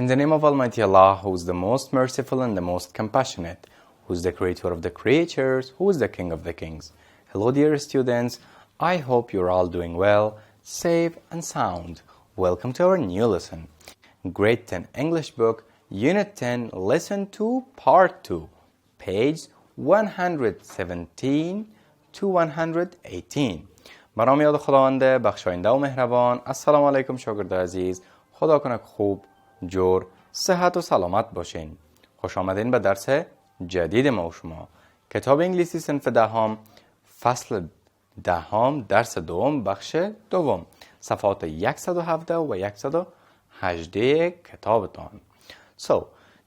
In the name of Almighty Allah, who is the most merciful and the most compassionate, who is the creator of the creatures, who is the king of the kings. Hello dear students, I hope you're all doing well, safe and sound. Welcome to our new lesson. Grade 10 English book, Unit 10, Lesson 2, Part 2, page 117 to 118. برام یاد خداوند بخشاینده و مهربان. السلام علیکم شاگرد عزیز. خدا کنه خوب، جور، صحت و سلامت باشین. خوش آمدین به درس جدید ما و شما. کتاب انگلیسی صنف دهم، فصل دهم، درس دوم، بخش دوم، صفحات 117 و 118 کتابتان. So,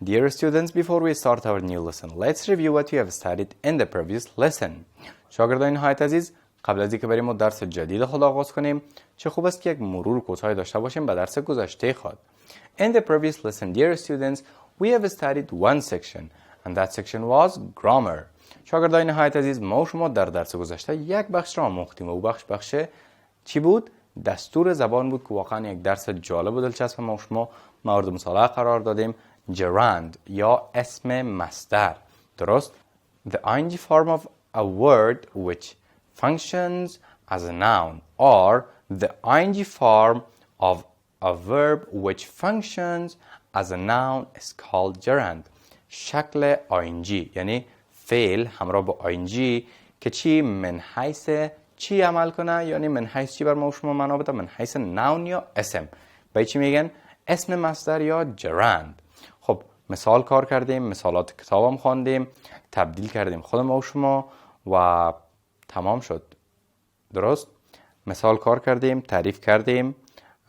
dear students, before we start our new lesson, let's review what you have studied in the previous lesson. شاگردان نهایت عزیز، قبل از اینکه بریم و درس جدید خود آغاز کنیم، چه خوب است که یک مرور کوتاهی داشته باشیم به درس گذشته خود. In the previous lesson, dear students, we have studied one section, and that section was grammar. شاگردان نهایت عزیز، ما و شما در درس گذشته یک بخش را آموختیم و بخش چی بود؟ دستور زبان بود که واقعا یک درس جالب و دلچسب ما و شما مورد مطالعه قرار دادیم. gerund یا اسم مصدر، درست؟ The ing form of a word which functions as a noun, or the ing form of a verb which functions as a noun is called gerund. شکل ing یعنی فعل همراه با ing که چی من حیث چی عمل کنه، یعنی من حیث چی بر ما و شما معنا بده؟ من حیث noun یا اسم. به چی میگن؟ اسم مصدر یا gerund. خب مثال کار کردیم، مثالات کتابم خواندیم، تبدیل کردیم خود ما و شما و تمام شد. درست؟ مثال کار کردیم، تعریف کردیم،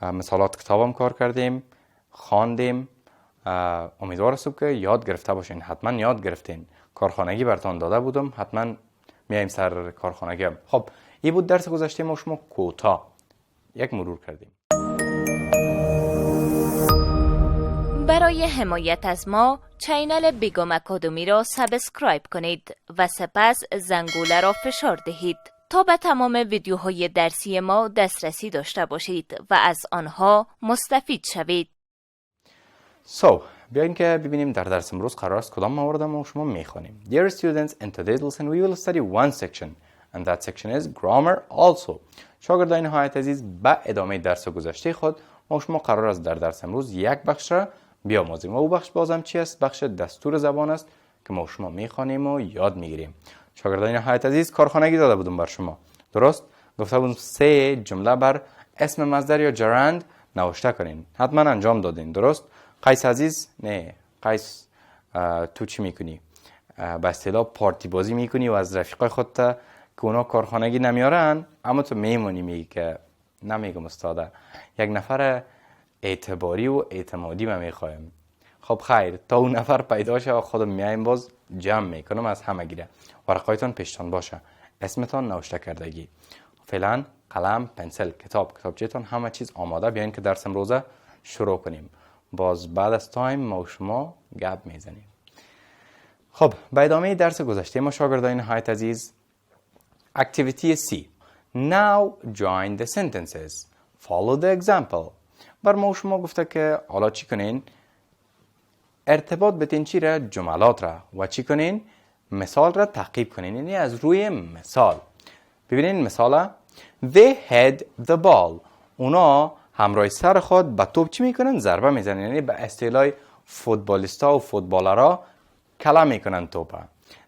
مثالات کتابم کار کردیم، خواندیم. امیدوار هستم که یاد گرفته باشین. حتما یاد گرفتین. کارخانگی براتون داده بودم، حتما میایم سر کارخانگی. خب این بود درس گذشته ما شما کوتاه یک مرور کردیم. برای حمایت از ما چینل بیگم اکادمی را سابسکرایب کنید و سپس زنگوله را فشار دهید تا به تمام ویدیوهای درسی ما دسترسی داشته باشید و از آنها مستفید شوید. بیاین که ببینیم در درس امروز قرار است کدام موارد ما شما میخوانیم. Dear students, in today's lesson we will study one section and that section is grammar also. شاگردان نهایت عزیز، به ادامه درس گذشته خود ما شما قرار است در درس امروز یک بخش را بیاموزیم و او بخش بازم چی است؟ بخش دستور زبان است که ما شما میخوانیم و یاد میگیریم. شاگردان نهایت عزیز، کارخانگی داده بودم بر شما، درست؟ گفته بودم 3 جمله بر اسم مصدر یا gerund نوشته کنین. حتما انجام دادین، درست؟ قیس عزیز، نه قیس، تو چی میکنی؟ به اصطلاح پارتی بازی میکنی و از رفیقای خودت که اونا کارخانگی نمیارن اما تو میمونی میگی که نمیگم استاده، یک نفر اعتباری و اعتمادی ما میخوایم. خب خیر، تا اون نفر پیدا شه خودم میایم باز جمع میکنم از همه گیره. ورقایتان پیشتان باشه، اسمتان نوشته کردگی، فعلا قلم، پنسل، کتابچه‌تان همه چیز آماده. بیاین که درس امروزه شروع کنیم. باز بعد از تایم ما و شما گپ میزنیم. خب به ادامه درس گذشته ما شاگردان نهایت عزیز، اکتیویتی C. Now join the sentences. Follow the example. بر ما و شما گفته که حالا چی کنین؟ ارتباط بتین چی را؟ جملات را. و چی کنین؟ مثال را تعقیب کنین، یعنی از روی مثال. ببینین مثال. They had the ball. اونا همراه سر خود به توپ چی میکنن؟ ضربه میزنن، یعنی به اصطلاح فوتبالیستا و فوتبالرها کلا میکنن توپا.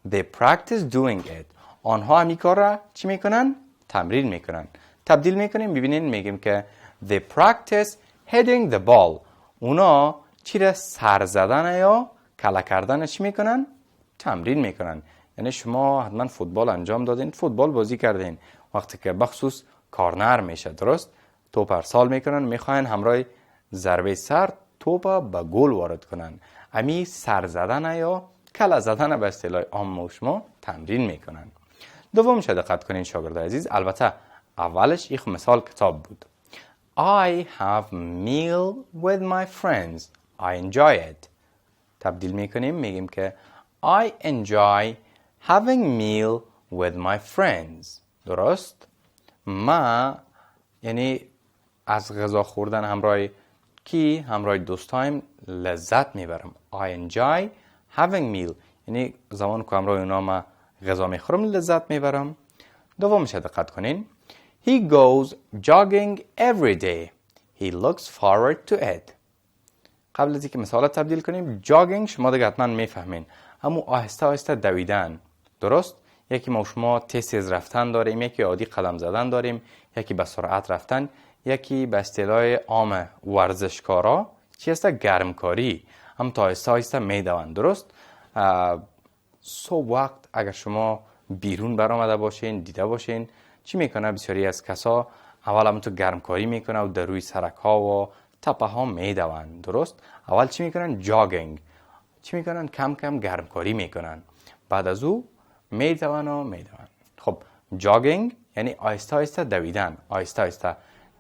They practice doing it. آنها همی کار را چی میکنن؟ تمرین میکنن. تبدیل میکنیم، ببینین میگیم که they practice hitting the ball. اونا چی را؟ سر زدن یا کلا کردن چی میکنن؟ تمرین میکنن. یعنی شما حتما فوتبال انجام دادین، فوتبال بازی کردین، وقتی که بخصوص کارنر میشه، درست؟ توپ ارسال میکنن، میخواین همراه ضربه سر توپ به گل وارد کنن. امی سر زدن یا کلا زدن به اصطلاح عام و شما تمرین میکنن. دوم شده دقت کنین شاگرد عزیز، البته اولش یک مثال کتاب بود. I have meal with my friends. I enjoy it. تبدیل میکنیم، میگیم که I enjoy having meal with my friends. درست؟ ما یعنی از غذا خوردن همراه کی؟ همراه دوستایم لذت میبرم. I enjoy having meal یعنی زمان که همراه اونا ما غذا میخورم لذت میبرم. دومش دقت کنین. He goes jogging every day. He looks forward to it. قبل از اینکه مثال تبدیل کنیم جاگینگ شما دیگه حتما میفهمین. اما آهسته آهسته دویدن. درست؟ یکی ما شما تیز رفتن داریم، یکی عادی قدم زدن داریم، یکی به سرعت رفتن، یکی به اصطلاح عام ورزشکارا چی هست؟ گرمکاری. هم تا آهسته آهسته میدوند. درست؟ صبح وقت اگر شما بیرون برآمده باشین دیده باشین چی میکنه؟ بسیاری از کسا اول هم تو گرمکاری میکنه و در روی سرک ها و تپه ها میدوند. درست؟ اول چی میکنن؟ جاگینگ. چی میکنن؟ کم کم گرمکاری میکنن. بعد از او میدوند. خب جاگینگ یعنی آهسته آهسته دویدن. آهسته آهسته،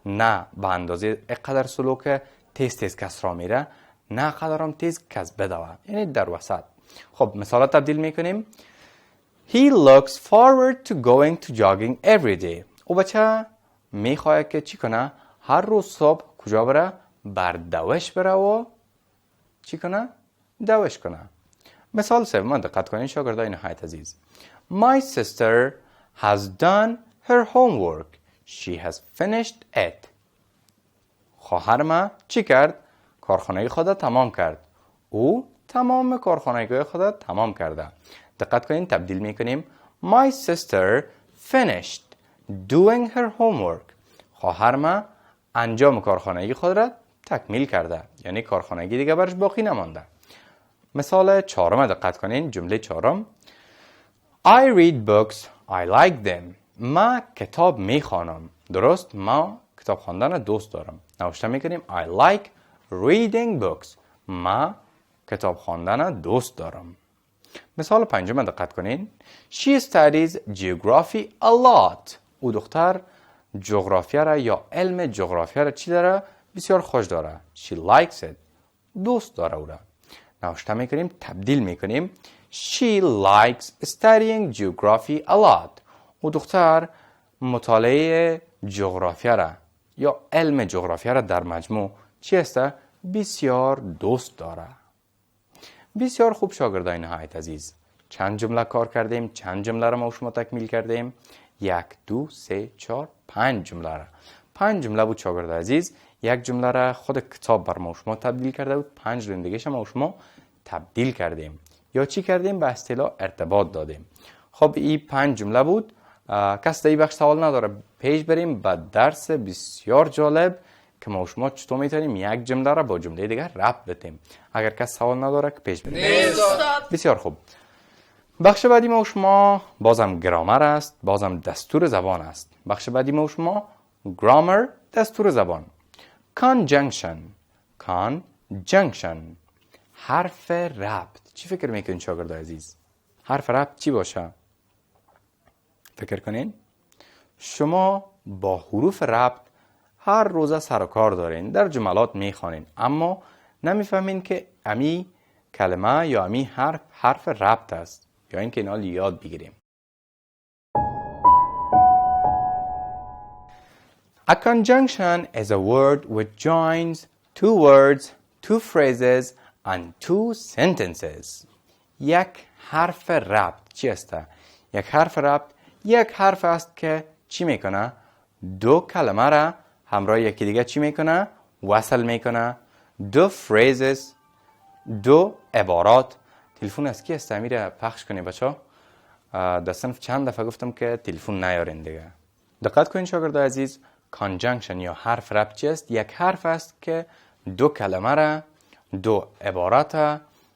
نه به اندازه اقدر سلوک تیز کس را میره، نه قدرم تیز کس بدوه، یعنی در وسط. خب مثالات تبدیل میکنیم. He looks forward to going to jogging every day. او بچه میخواد که چی کنه؟ هر روز صبح کجا بره؟ بر دوش بره و چی کنه؟ دوش کنه. مثال سوم دقت کنین شاگردای نهایت عزیز. My sister has done her homework. She has finished it. خواهر ما چی کرد؟ کارخانه خود تمام کرد. او تمام کارخانه خود تمام کرده. دقت کنین تبدیل میکنیم. My sister finished doing her homework. خواهر ما انجام کارخانگی خود را تکمیل کرده. یعنی کارخانگی دیگه برش باقی نمانده. مثال چهارم دقت کنین. جمله چهارم. I read books. I like them. ما کتاب میخوانم. درست؟ ما کتاب خواندن دوست دارم. نوشته میکنیم I like reading books. ما کتاب خواندن دوست دارم. مثال پنجم دقت کنین. She studies geography a lot. او دختر جغرافیا را یا علم جغرافیا را چی داره؟ بسیار خوش داره. She likes it. دوست داره او را. نوشته میکنیم تبدیل میکنیم. She likes studying geography a lot. او دختر مطالعه جغرافیا را یا علم جغرافیا را در مجموع چی است؟ بسیار دوست داره. بسیار خوب شاگردای نهایت عزیز. چند جمله کار کردیم؟ چند جمله را ما شما تکمیل کردیم؟ 1 2 3 4 5 جمله را. 5 جمله بود شاگرد عزیز. یک جمله را خود کتاب بر ما شما تبدیل کرده بود. 5 دیگه ما شما تبدیل کردیم. یا چی کردیم؟ به اصطلاح ارتباط دادیم. خب این 5 جمله بود. کس در این بخش سوال نداره؟ پیش بریم به درس بسیار جالب که ما شما چطور میتونیم یک جمله را با جمله دیگر ربط بدیم. اگر کس سوال نداره که پیش بریم. بسیار خوب. بخش بعدی ما شما بازم گرامر است، بازم دستور زبان است. بخش بعدی ما شما گرامر، دستور زبان. conjunction. حرف ربط. چی فکر میکنین شاگرد عزیز؟ حرف ربط چی باشه؟ فکر کنین. شما با حروف ربط هر روزه سر و کار دارین، در جملات میخوانین، اما نمیفهمین که امی کلمه یا امی حرف ربط است یا اینکه اینا یاد بگیریم. A conjunction is a word which joins two words, two phrases and two sentences. یک حرف ربط چی است؟ یک حرف ربط یک حرف است که چی میکنه؟ دو کلمه را همراه یکی دیگه چی میکنه؟ وصل میکنه. دو phrases، دو عبارات. تلفن از کی است؟ امیر پخش کنی بچه ها. در صنف چند دفعه گفتم که تلفن نیارین دیگه. دقت کنین شاگرد عزیز. conjunction یا حرف ربط چی است؟ یک حرف است که دو کلمه را، دو عبارات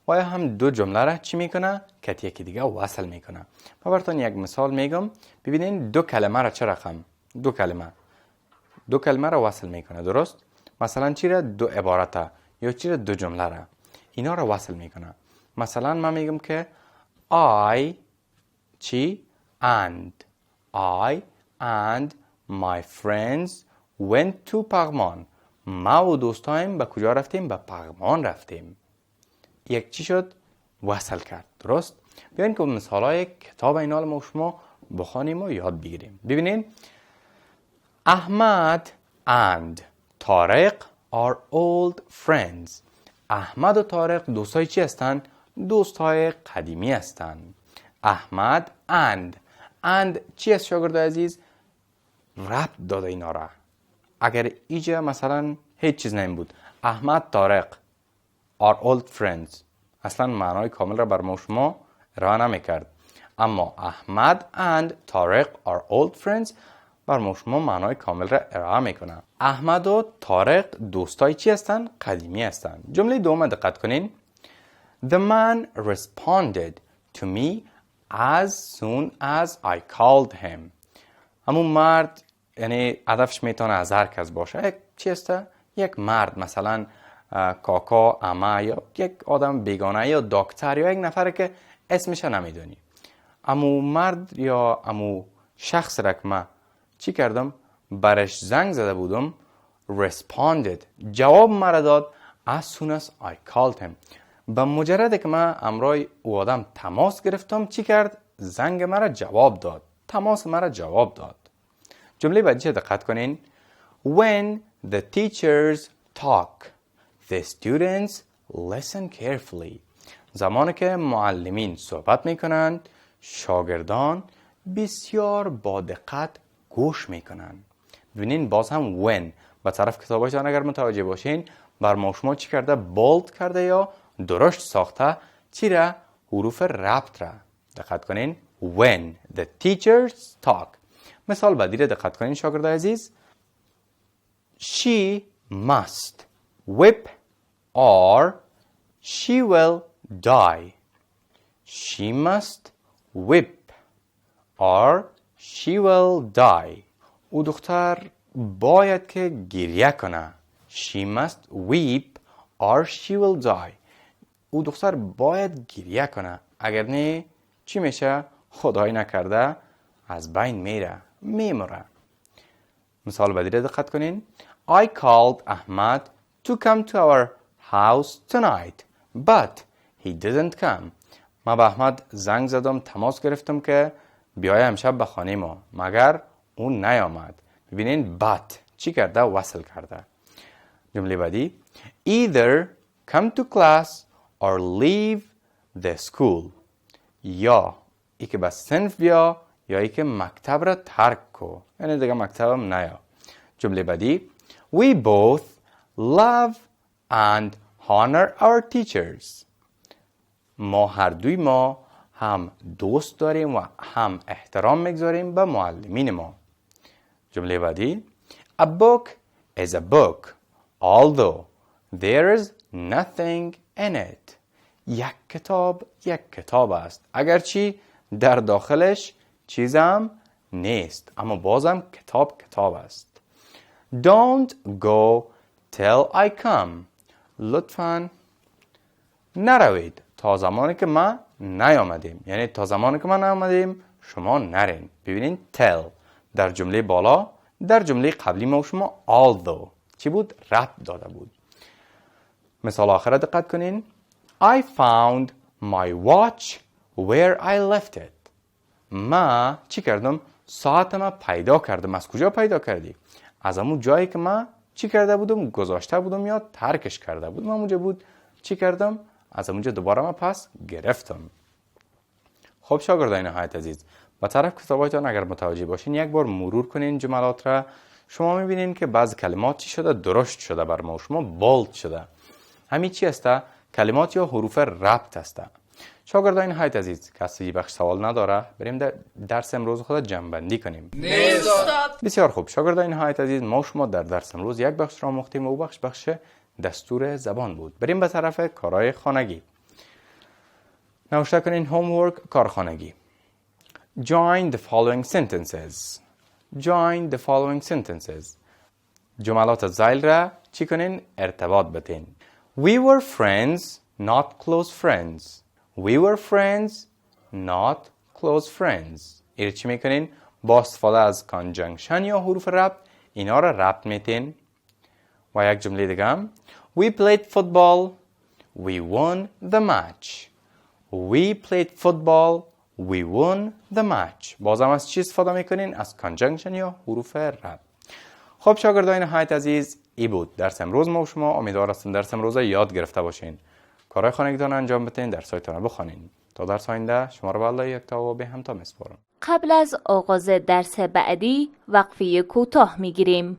و یا هم دو جمله را چی میکنه؟ که یکی دیگه وصل میکنه. من براتون یک مثال میگم. ببینین دو کلمه را چه رقم؟ دو کلمه را وصل میکنه. درست؟ مثلا چی را؟ دو عبارت یا چی را؟ دو جمله را. اینا را وصل میکنه. مثلا من میگم که I چی؟ I and my friends went to پغمان. ما و دوستایم به کجا رفتیم؟ به پغمان رفتیم. یک چی شد؟ وصل کرد. درست؟ بیاین که مثالای کتاب اینا رو ما شما بخوانیم و یاد بگیریم. ببینین احمد and طارق are old friends. احمد و طارق دوستای چی هستن؟ دوستای قدیمی هستن. احمد and چی است شاگرد عزیز؟ ربط داده اینا را. اگر اینجا مثلا هیچ چیز نمی بود، احمد طارق are old friends، اصلا معنای کامل را بر ما شما ارائه نمی کرد. اما احمد and طارق are old friends بر ما شما معنای کامل را ارائه می کنند. احمد و طارق دوستای چی هستن؟ قدیمی هستن. جمله دوم دقت کنین. The man responded to me as soon as I called him. همون مرد یعنی هدفش میتونه از هر کس باشه. چی هسته؟ یک مرد، مثلا کاکا، عمه، یا یک آدم بیگانه یا دکتر یا یک نفر که اسمش نمیدونی. امو مرد یا امو شخص را که من چی کردم؟ برش زنگ زده بودم. responded جواب مرا داد as soon as I called him. به مجرد که من امرای او آدم تماس گرفتم چی کرد؟ زنگ مرا جواب داد، تماس مرا جواب داد. جمله بعدی دقت کنین. When the teachers talk, the students listen carefully. زمانی که معلمین صحبت میکنند، شاگردان بسیار با دقت گوش میکنند. ببینین باز هم when به طرف کتابایتان اگر متوجه باشین بر ما شما چی کرده؟ بولد کرده یا درشت ساخته. چی را؟ حروف ربط را. دقت کنین. When the teachers talk. مثال بعدی را دقت کنین شاگرد عزیز. She must whip or she will die. She must whip or she will die. او دختر باید که گریه کنه. She must weep or she will die. او دختر باید گریه کنه، اگر نه چی میشه؟ خدای نکرده از بین میمره. مثال بعدی را دقت کنین. I called Ahmad to come to our house tonight, but he didn't come. من به احمد زنگ زدم، تماس گرفتم که بیای امشب به خانه ما، مگر اون نیامد. ببینین but چی کرده؟ وصل کرده. جمله بعدی. Either come to class or leave the school. یا ای که به صنف بیا یا ای که مکتب را ترک کو، یعنی دیگه مکتبم نیا. جمله بعدی. We both love and honor our teachers. ما هر دوی ما هم دوست داریم و هم احترام میگذاریم به معلمین ما. جمله بعدی. A book is a book although there is nothing in it. یک کتاب است، اگرچه در داخلش چیزم نیست، اما بازم کتاب است. Don't go till I come. لطفاً نروید تا زمانی که ما نیامدیم، یعنی تا زمانی که ما نیامدیم شما نرین. ببینین tell در جمله بالا، در جمله قبلی ما شما although چی بود؟ ربط داده بود. مثال آخر دقت کنین. I found my watch where I left it. ما چی کردم؟ ساعتم پیدا کردم. از کجا پیدا کردی؟ از همون جایی که من چی کرده بودم؟ گذاشته بودم یا ترکش کرده بودم. همونجا بود چی کردم؟ از همونجا دوباره من پس گرفتم. خب شاگردان نهایت عزیز، با طرف کتابایتان اگر متوجه باشین یک بار مرور کنین جملات را. شما میبینین که بعض کلمات چی شده؟ درشت شده بر ما، شما بولد شده. همین چی هسته؟ کلمات یا حروف ربط هسته. شاگردان نهایت عزیز، کسی بخش سوال نداره؟ بریم در درس امروز خود جمع‌بندی کنیم. بسیار خوب شاگردان نهایت عزیز، ما شما در درس امروز یک بخش را آموختیم و او بخش دستور زبان بود. بریم به طرف کارهای خانگی. نوشته کنین homework، کار خانگی. Join the following sentences. Join the following sentences. جملات زیل را چی کنین؟ ارتباط بتین. We were friends, not close friends. We were friends, not close friends. این چی میکنین؟ با استفاده از کانجنکشن یا حروف ربط اینا را ربط میتین. و یک جمله دیگه هم. We played football. We won the match. We played football. We won the match. بازم از چی استفاده میکنین؟ از کانجنکشن یا حروف ربط. خب شاگردان نهایت عزیز، ای بود درس امروز ما و شما. امیدوار هستم درس امروز یاد گرفته باشین. کارهای خانگیتان انجام بدین، درسایتان بخوانین. تا درس آینده شما رو به الله یکتا و به همتا میسپارم. قبل از آغاز درس بعدی وقفه کوتاه میگیریم.